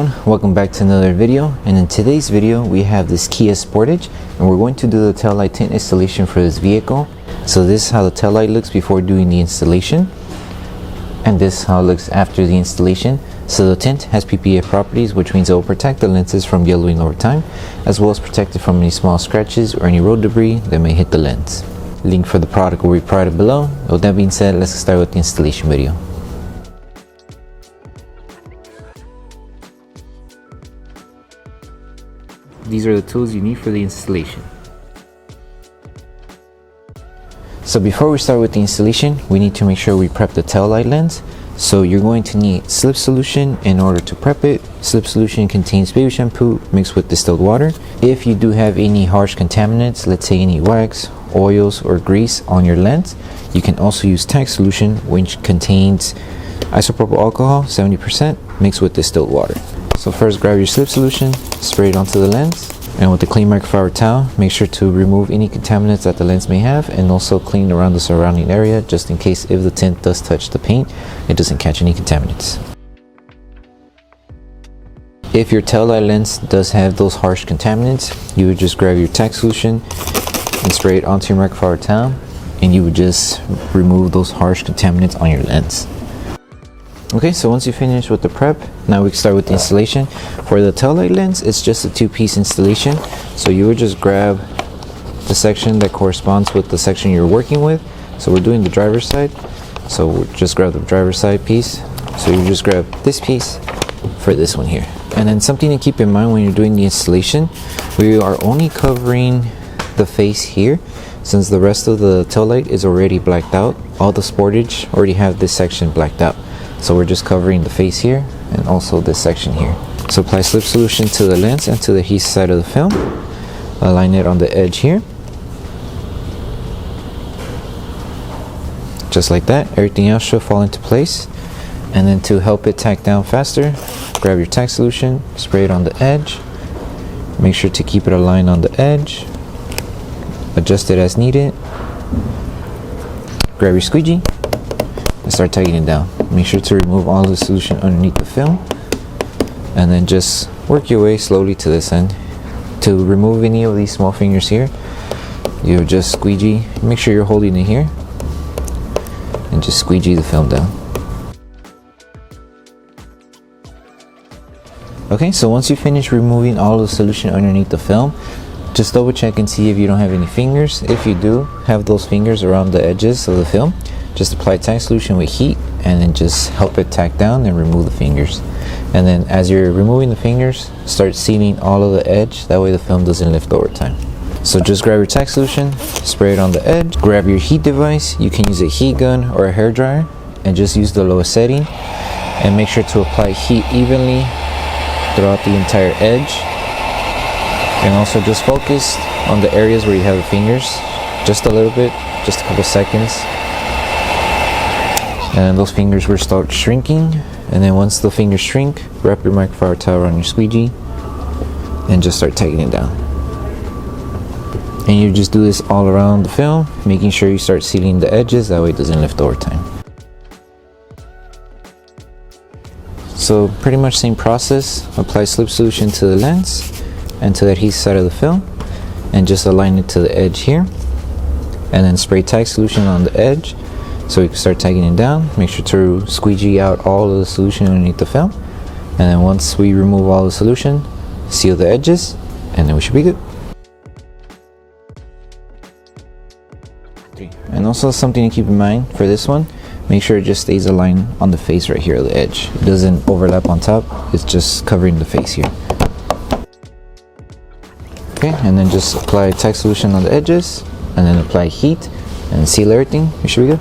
everyone, welcome back to another video. And in today's video we have this Kia Sportage and we're going to do the tail light tint installation for this vehicle. So this is how the tail light looks before doing the installation, and this is how it looks after the installation. So the tint has PPF properties, which means it will protect the lenses from yellowing over time, as well as protect it from any small scratches or any road debris that may hit the lens. Link for the product will be provided below. With that being said, let's start with the installation video. These are the tools you need for the installation. So before we start with the installation, we need to make sure we prep the tail light lens. So you're going to need slip solution in order to prep it. Slip solution contains baby shampoo mixed with distilled water. If you do have any harsh contaminants, let's say any wax, oils, or grease on your lens, you can also use tank solution, which contains isopropyl alcohol 70% mixed with distilled water. So first, grab your slip solution, spray it onto the lens, and with a clean microfiber towel, make sure to remove any contaminants that the lens may have, and also clean around the surrounding area just in case if the tint does touch the paint, it doesn't catch any contaminants. If your tail light lens does have those harsh contaminants, you would just grab your tank solution and spray it onto your microfiber towel, and you would just remove those harsh contaminants on your lens. Okay, so once you finish with the prep, now we can start with the installation. For the tail light lens, it's just a two-piece installation. So you would just grab the section that corresponds with the section you're working with. So we're doing the driver's side, so we'll just grab the driver's side piece. So you just grab this piece for this one here. And then something to keep in mind when you're doing the installation, we are only covering the face here, since the rest of the tail light is already blacked out. All the Sportage already have this section blacked out. So we're just covering the face here and also this section here. So apply slip solution to the lens and to the adhesive side of the film. Align it on the edge here. Just like that. Everything else should fall into place. And then to help it tack down faster, grab your tack solution, spray it on the edge. Make sure to keep it aligned on the edge. Adjust it as needed. Grab your squeegee and start tightening it down. Make sure to remove all the solution underneath the film, and then just work your way slowly to this end. To remove any of these small fingers here, you just squeegee, make sure you're holding it here, and just squeegee the film down. Okay, so once you finish removing all the solution underneath the film, just double check and see if you don't have any fingers. If you do have those fingers around the edges of the film, just apply tank solution with heat and then just help it tack down and remove the fingers. And then as you're removing the fingers, start sealing all of the edge, that way the film doesn't lift over time. So just grab your tack solution, spray it on the edge, grab your heat device. You can use a heat gun or a hair dryer and just use the lowest setting, and make sure to apply heat evenly throughout the entire edge. And also just focus on the areas where you have the fingers, just a little bit, just a couple seconds. And those fingers will start shrinking. And then once the fingers shrink, wrap your microfiber towel around your squeegee and just start tightening it down. And you just do this all around the film, making sure you start sealing the edges, that way it doesn't lift over time. So pretty much same process. Apply slip solution to the lens and to the adhesive side of the film, and just align it to the edge here, and then spray tack solution on the edge so you can start tightening it down. Make sure to squeegee out all of the solution underneath the film, and then once we remove all the solution, seal the edges, and then we should be good. And also something to keep in mind for this one, make sure it just stays aligned on the face right here at the edge. It doesn't overlap on top, it's just covering the face here. Okay, and then just apply tack solution on the edges, and then apply heat and seal everything. You should be good.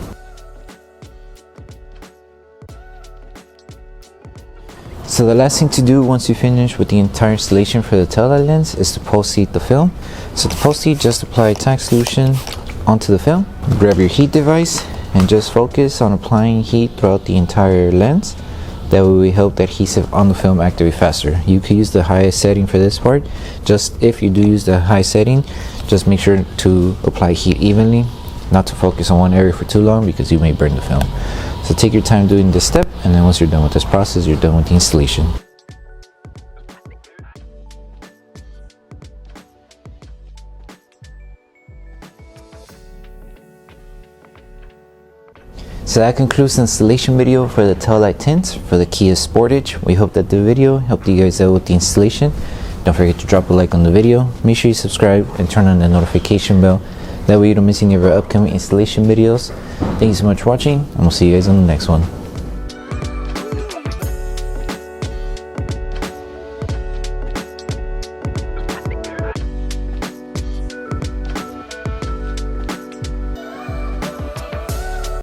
So the last thing to do once you finish with the entire installation for the tail light lens is to post heat the film. So to post heat, just apply tack solution onto the film, grab your heat device, and just focus on applying heat throughout the entire lens. That way we help the adhesive on the film activate faster. You could use the highest setting for this part. Just if you do use the high setting, just make sure to apply heat evenly, not to focus on one area for too long because you may burn the film. So take your time doing this step, and then once you're done with this process, you're done with the installation. So that concludes the installation video for the Taillight Tint for the Kia Sportage. We hope that the video helped you guys out with the installation. Don't forget to drop a like on the video. Make sure you subscribe and turn on the notification bell. That way you don't miss any of our upcoming installation videos. Thank you so much for watching, and we'll see you guys on the next one.